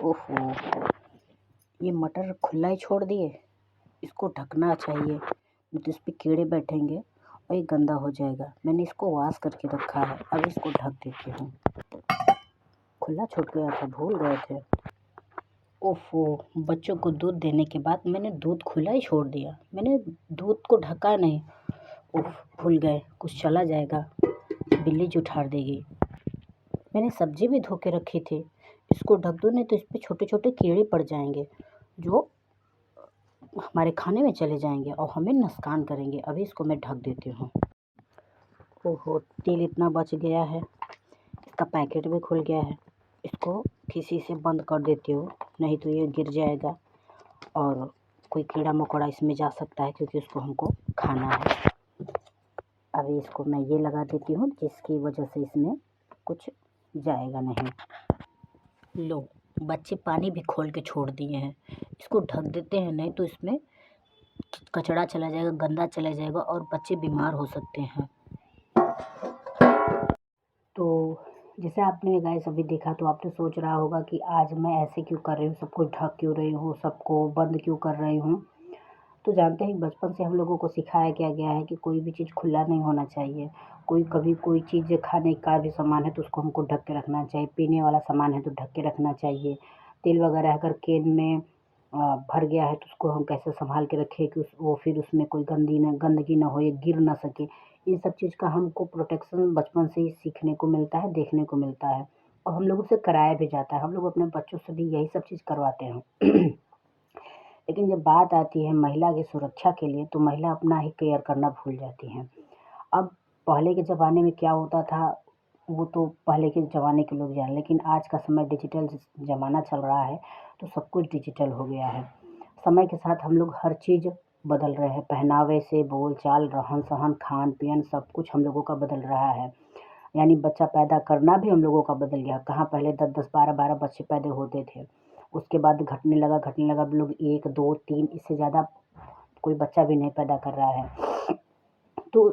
ओहो, ये मटर खुला ही छोड़ दिए। इसको ढकना चाहिए, नहीं तो इस पे कीड़े बैठेंगे और ये गंदा हो जाएगा। मैंने इसको वॉश करके रखा है, अब इसको ढक देती हूँ। खुला छूट गया था, भूल गए थे। ओफो, बच्चों को दूध देने के बाद मैंने दूध खुला ही छोड़ दिया। मैंने दूध को ढका नहीं। उफ, भूल गए, कुछ चला जाएगा, बिल्ली जुठार देगी। मैंने सब्जी भी धो के रखी थी, इसको ढक दो नहीं तो इस पे छोटे छोटे कीड़े पड़ जाएंगे जो हमारे खाने में चले जाएंगे और हमें नुकसान करेंगे। अभी इसको मैं ढक देती हूँ। ओहो, तेल इतना बच गया है, इसका पैकेट भी खुल गया है। इसको किसी से बंद कर देती हूँ, नहीं तो ये गिर जाएगा और कोई कीड़ा मकोड़ा इसमें जा सकता है, क्योंकि उसको हमको खाना है। अभी इसको मैं ये लगा देती हूँ, जिसकी वजह से इसमें कुछ जाएगा नहीं। लो, बच्चे पानी भी खोल के छोड़ दिए हैं। इसको ढक देते हैं, नहीं तो इसमें कचरा चला जाएगा, गंदा चला जाएगा और बच्चे बीमार हो सकते हैं। तो जैसे आपने गाइस अभी देखा, तो आपने सोच रहा होगा कि आज मैं ऐसे क्यों कर रही हूँ, सब कुछ ढक क्यों रही हूँ, सबको बंद क्यों कर रही हूँ। तो जानते हैं बचपन से हम लोगों को सिखाया क्या गया है कि कोई भी चीज़ खुला नहीं होना चाहिए। कोई चीज़ खाने का भी सामान है तो उसको हमको ढक के रखना चाहिए। पीने वाला सामान है तो ढक के रखना चाहिए। तेल वगैरह अगर केन में भर गया है तो उसको हम कैसे संभाल के रखें कि वो फिर उसमें कोई गंदगी ना हो, ये गिर ना सके। इन सब चीज़ का हमको प्रोटेक्शन बचपन से ही सीखने को मिलता है, देखने को मिलता है और हम लोगों से कराया भी जाता है। हम लोग अपने बच्चों से भी यही सब चीज़ करवाते हैं। लेकिन जब बात आती है महिला की सुरक्षा के लिए, तो महिला अपना ही केयर करना भूल जाती हैं। अब पहले के ज़माने में क्या होता था, वो तो पहले के ज़माने के लोग जाने, लेकिन आज का समय डिजिटल ज़माना चल रहा है, तो सब कुछ डिजिटल हो गया है। समय के साथ हम लोग हर चीज़ बदल रहे हैं, पहनावे से बोलचाल, रहन-सहन, खान-पीन सब कुछ हम लोगों का बदल रहा है। यानी बच्चा पैदा करना भी हम लोगों का बदल गया। कहाँ पहले 10-10, 12-12 बच्चे पैदा होते थे। उसके बाद घटने लगा, अब लोग 1, 2, 3 इससे ज़्यादा कोई बच्चा भी नहीं पैदा कर रहा है। तो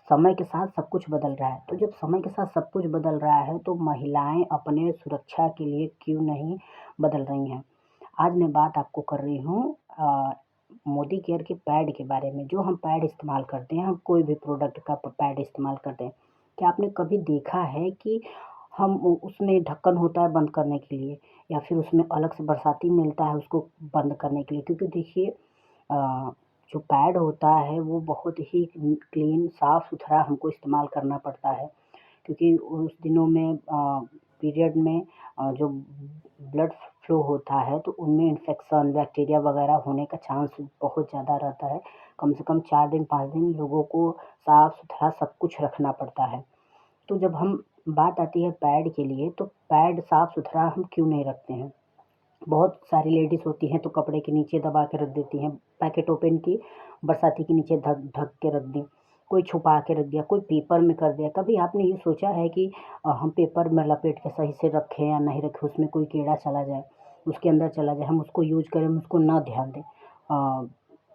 समय के साथ सब कुछ बदल रहा है। तो जब समय के साथ सब कुछ बदल रहा है, तो महिलाएँ अपने सुरक्षा के लिए क्यों नहीं बदल रही हैं। आज मैं बात आपको कर रही हूँ मोदी केयर के पैड के बारे में। जो हम पैड इस्तेमाल करते हैं, हम कोई भी प्रोडक्ट का पैड इस्तेमाल करते हैं, क्या आपने कभी देखा है कि हम उसमें ढक्कन होता है बंद करने के लिए, या फिर उसमें अलग से बरसाती मिलता है उसको बंद करने के लिए? क्योंकि देखिए जो पैड होता है वो बहुत ही क्लीन, साफ़-सुथरा हमको इस्तेमाल करना पड़ता है, क्योंकि उस दिनों में पीरियड में जो ब्लड फ्लो होता है तो उनमें इन्फेक्शन, बैक्टीरिया वगैरह होने का चांस बहुत ज़्यादा रहता है। कम से कम 4 दिन, 5 दिन लोगों को साफ़-सुथरा सब कुछ रखना पड़ता है। तो जब हम बात आती है पैड के लिए, तो पैड साफ़-सुथरा हम क्यों नहीं रखते हैं? बहुत सारी लेडीज़ होती हैं तो कपड़े के नीचे दबा के रख देती हैं, पैकेट ओपन की, बरसाती के नीचे ढक के रख दी, कोई छुपा के रख दिया, कोई पेपर में कर दिया। कभी आपने ये सोचा है कि हम पेपर में लपेट के सही से रखें या नहीं रखें, उसमें कोई कीड़ा चला जाए, उसके अंदर चला जाए, हम उसको यूज़ करें, हम उसको ना ध्यान दें,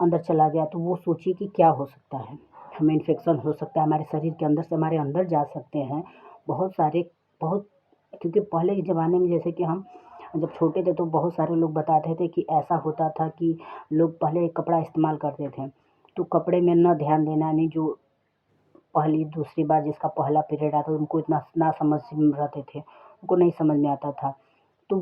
अंदर चला गया तो वो सोचिए कि क्या हो सकता है। हमें इन्फेक्शन हो सकता है, हमारे शरीर के अंदर से हमारे अंदर जा सकते हैं बहुत सारे, बहुत। क्योंकि पहले के ज़माने में जैसे कि हम जब छोटे थे तो बहुत सारे लोग बताते थे कि ऐसा होता था कि लोग पहले कपड़ा इस्तेमाल करते थे, तो कपड़े में ना ध्यान देना, नहीं जो पहली दूसरी बार जिसका पहला पीरियड आता था उनको इतना नासमझ रहते थे, उनको नहीं समझ में आता था। तो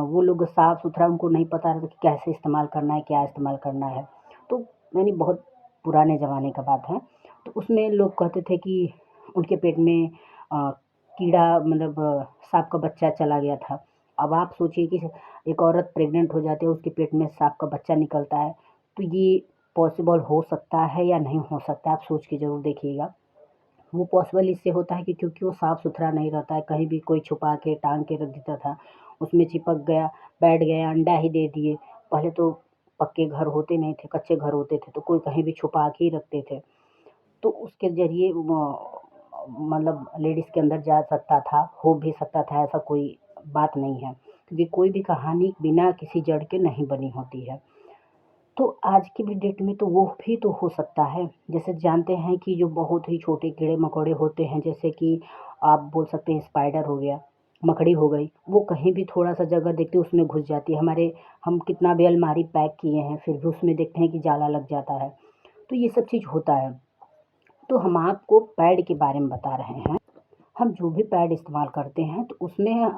वो लोग साफ़-सुथरा, उनको नहीं पता रहता कि कैसे इस्तेमाल करना है, क्या इस्तेमाल करना है। तो यानी बहुत पुराने ज़माने का बात है। तो उसमें लोग कहते थे कि उनके पेट में कीड़ा, मतलब साँप का बच्चा चला गया था। अब आप सोचिए कि एक औरत प्रेग्नेंट हो जाती है, उसके पेट में साँप का बच्चा निकलता है, तो ये पॉसिबल हो सकता है या नहीं हो सकता है? आप सोच के ज़रूर देखिएगा। वो पॉसिबल इससे होता है कि क्योंकि वो साफ़-सुथरा नहीं रहता है, कहीं भी कोई छुपा के टाँग के रख देता था, उसमें चिपक गया, बैठ गया, अंडा ही दे दिए। पहले तो पक्के घर होते नहीं थे, कच्चे घर होते थे, तो कोई कहीं भी छुपा के ही रखते थे। तो उसके ज़रिए मतलब लेडीज़ के अंदर जा सकता था, हो भी सकता था, ऐसा कोई बात नहीं है। क्योंकि कोई भी कहानी बिना किसी जड़ के नहीं बनी होती है। तो आज की भी डेट में तो वो भी तो हो सकता है। जैसे जानते हैं कि जो बहुत ही छोटे कीड़े-मकोड़े होते हैं, जैसे कि आप बोल सकते हैं स्पाइडर हो गया, मकड़ी हो गई, वो कहीं भी थोड़ा सा जगह देखते उसमें घुस जाती है। हम कितना भी अलमारी पैक किए हैं फिर भी उसमें देखते हैं कि जाला लग जाता है। तो ये सब चीज़ होता है। तो हम आपको पैड के बारे में बता रहे हैं। हम जो भी पैड इस्तेमाल करते हैं तो उसमें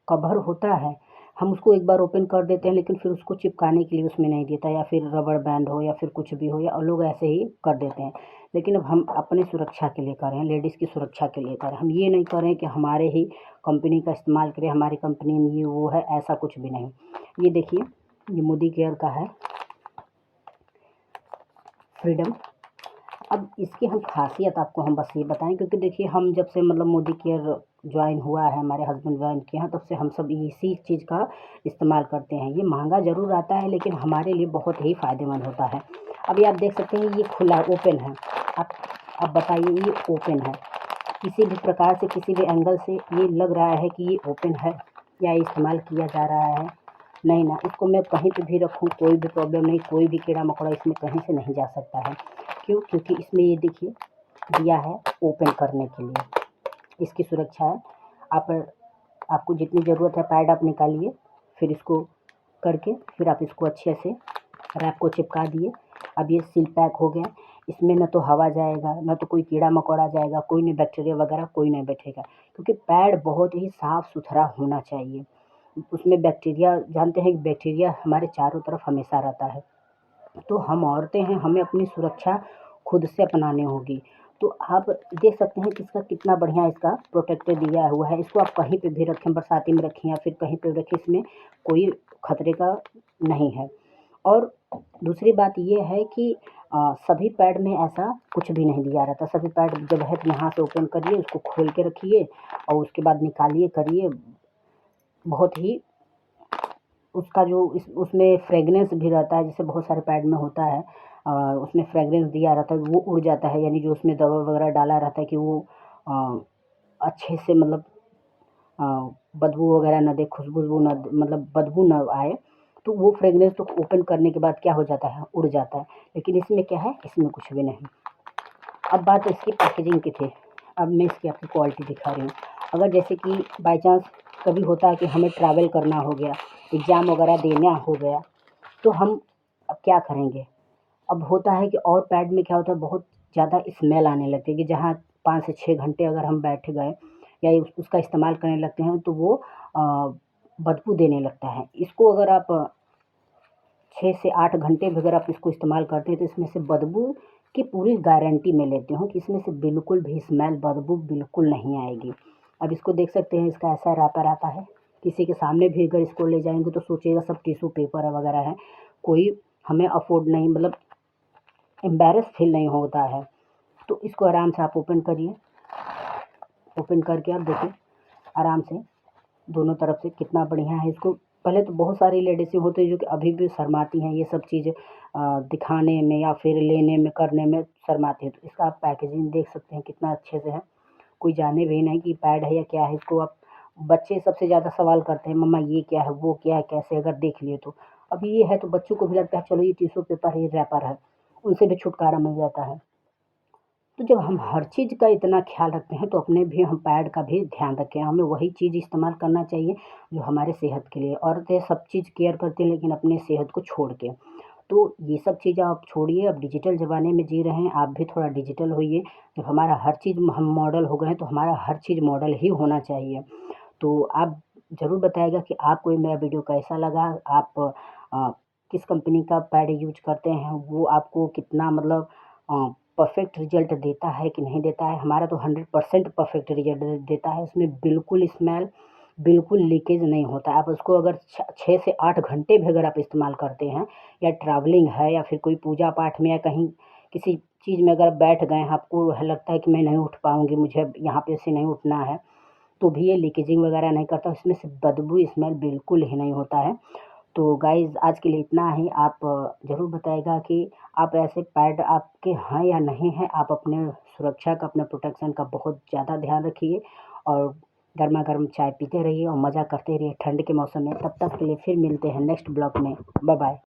कवर होता है, हम उसको एक बार ओपन कर देते हैं लेकिन फिर उसको चिपकाने के लिए उसमें नहीं देता, या फिर रबड़ बैंड हो या फिर कुछ भी हो, या लोग ऐसे ही कर देते हैं। लेकिन अब हम अपनी सुरक्षा के लिए कर रहे हैं, लेडीज़ की सुरक्षा के लिए कर रहे हैं। हम ये नहीं कर रहे हैं कि हमारे ही कंपनी का इस्तेमाल करें, हमारी कंपनी में ये वो है, ऐसा कुछ भी नहीं। ये देखिए, ये मोदी केयर का है फ्रीडम। अब इसकी हम खासियत आपको हम बस ये बताएं, क्योंकि देखिए हम जब से मतलब मोदी केयर ज्वाइन हुआ है, हमारे हस्बैंड ज्वाइन किए हैं, तब से हम सब इसी चीज़ का इस्तेमाल करते हैं। ये महंगा ज़रूर आता है लेकिन हमारे लिए बहुत ही फ़ायदेमंद होता है। अभी आप देख सकते हैं ये खुला ओपन है। अब बताइए, ये ओपन है, किसी भी प्रकार से किसी भी एंगल से ये लग रहा है कि ये ओपन है या इस्तेमाल किया जा रहा है? नहीं ना। इसको मैं कहीं पे भी रखूँ कोई भी प्रॉब्लम नहीं, कोई भी कीड़ा मकोड़ा इसमें कहीं से नहीं जा सकता है। क्यों? क्योंकि इसमें ये देखिए दिया है ओपन करने के लिए, इसकी सुरक्षा है। आपको जितनी ज़रूरत है पैड आप निकालिए, फिर इसको करके फिर आप इसको अच्छे से रैप को चिपका दिए। अब ये सील पैक हो गया, इसमें न तो हवा जाएगा, न तो कोई कीड़ा मकोड़ा जाएगा, कोई नहीं, बैक्टीरिया वगैरह कोई नहीं बैठेगा, क्योंकि पैड बहुत ही साफ़ सुथरा होना चाहिए। उसमें बैक्टीरिया, जानते हैं कि बैक्टीरिया हमारे चारों तरफ हमेशा रहता है। तो हम औरतें हैं, हमें अपनी सुरक्षा खुद से अपनानी होगी। तो आप देख सकते हैं कि इसका कितना बढ़िया इसका प्रोटेक्टर दिया हुआ है। इसको आप कहीं पे भी रखें, बरसाती में रखें या फिर कहीं पे रखें, इसमें कोई खतरे का नहीं है। और दूसरी बात ये है कि सभी पैड में ऐसा कुछ भी नहीं दिया रहता। सभी पैड जब है तो यहाँ से ओपन करिए, उसको खोल के रखिए और उसके बाद निकालिए, करिए। बहुत ही उसका जो उसमें फ्रेगनेंस भी रहता है, जैसे बहुत सारे पैड में होता है, उसमें फ्रेगनेंस दिया रहता है, वो उड़ जाता है, यानी जो उसमें दवा वगैरह डाला रहता है कि वो अच्छे से मतलब बदबू वगैरह ना दे, खुशबू ना मतलब बदबू ना आए, तो वो फ्रेगनेंस तो ओपन करने के बाद क्या हो जाता है, उड़ जाता है। लेकिन इसमें क्या है, इसमें कुछ भी नहीं। अब बात इसकी पैकेजिंग की थी, अब मैं इसकी आपको क्वालिटी दिखा रही हूँ। अगर जैसे कि बाई चांस कभी होता है कि हमें ट्रैवल करना हो गया, एग्ज़ाम वगैरह देना हो गया, तो हम अब क्या करेंगे? अब होता है कि और पैड में क्या होता है, बहुत ज़्यादा स्मेल आने लगती है कि जहाँ 5 से 6 घंटे अगर हम बैठ गए या उसका इस्तेमाल करने लगते हैं तो वो बदबू देने लगता है। इसको अगर आप 6 से 8 घंटे भी अगर आप इसको इस्तेमाल करते हैं तो इसमें से बदबू की पूरी गारंटी मैं लेती हूँ कि इसमें से बिल्कुल भी स्मेल, बदबू बिल्कुल नहीं आएगी। अब इसको देख सकते हैं, इसका ऐसा रैपर आता है। किसी के सामने भी अगर इसको ले जाएँगे तो सोचिएगा सब टिश्यू पेपर है वगैरह है, कोई हमें अफ़ोर्ड नहीं, मतलब एम्बैरेस फील नहीं होता है। तो इसको आराम से आप ओपन करिए, ओपन करके आप देखिए आराम से दोनों तरफ से कितना बढ़िया है। इसको पहले तो बहुत सारी लेडीज़ होती हैं जो कि अभी भी शर्माती हैं ये सब चीज़ दिखाने में या फिर लेने में, करने में शर्माती हैं। तो इसका आप पैकेजिंग देख सकते हैं कितना अच्छे से है, कोई जाने भी नहीं कि पैड है या क्या है। इसको आप, बच्चे सबसे ज़्यादा सवाल करते हैं, मम्मा ये क्या है, वो क्या है, कैसे, अगर देख लिए तो। अब ये है तो बच्चों को भी लगता है चलो ये टिश्यू पेपर है, ये रैपर है, उनसे भी छुटकारा मिल जाता है। तो जब हम हर चीज़ का इतना ख़्याल रखते हैं तो अपने भी हम पैड का भी ध्यान रखें। हमें वही चीज़ इस्तेमाल करना चाहिए जो हमारे सेहत के लिए। औरतें सब चीज़ केयर करती हैं लेकिन अपने सेहत को छोड़ के। तो ये सब चीज़ें आप छोड़िए, अब डिजिटल ज़माने में जी रहे हैं, आप भी थोड़ा डिजिटल होइए। जब हमारा हर चीज़ हम मॉडल हो गए हैं तो हमारा हर चीज़ मॉडल ही होना चाहिए। तो आप ज़रूर बताइएगा कि आपको ये मेरा वीडियो कैसा लगा। आप किस कंपनी का पैड यूज़ करते हैं, वो आपको कितना मतलब परफ़ेक्ट रिज़ल्ट देता है कि नहीं देता है। हमारा तो 100% परफ़ेक्ट रिज़ल्ट देता है। उसमें बिल्कुल स्मेल, बिल्कुल लीकेज नहीं होता है। आप उसको अगर 6 से 8 घंटे भी अगर आप इस्तेमाल करते हैं, या ट्रैवलिंग है या फिर कोई पूजा पाठ में या कहीं किसी चीज़ में अगर बैठ गए हैं, आपको लगता है कि मैं नहीं उठ पाऊँगी, मुझे अब यहाँ पे से नहीं उठना है, तो भी ये लीकेजिंग वगैरह नहीं करता। इसमें से बदबू, स्मेल बिल्कुल ही नहीं होता है। तो गाइज़ आज के लिए इतना ही। आप ज़रूर बताइएगा कि आप ऐसे पैड आपके हैं या नहीं हैं। आप अपने सुरक्षा का, अपने प्रोटेक्शन का बहुत ज़्यादा ध्यान रखिए और गरमा-गरम चाय पीते रहिए और मज़ा करते रहिए ठंड के मौसम में। तब तक के लिए फिर मिलते हैं नेक्स्ट ब्लॉग में। Bye bye.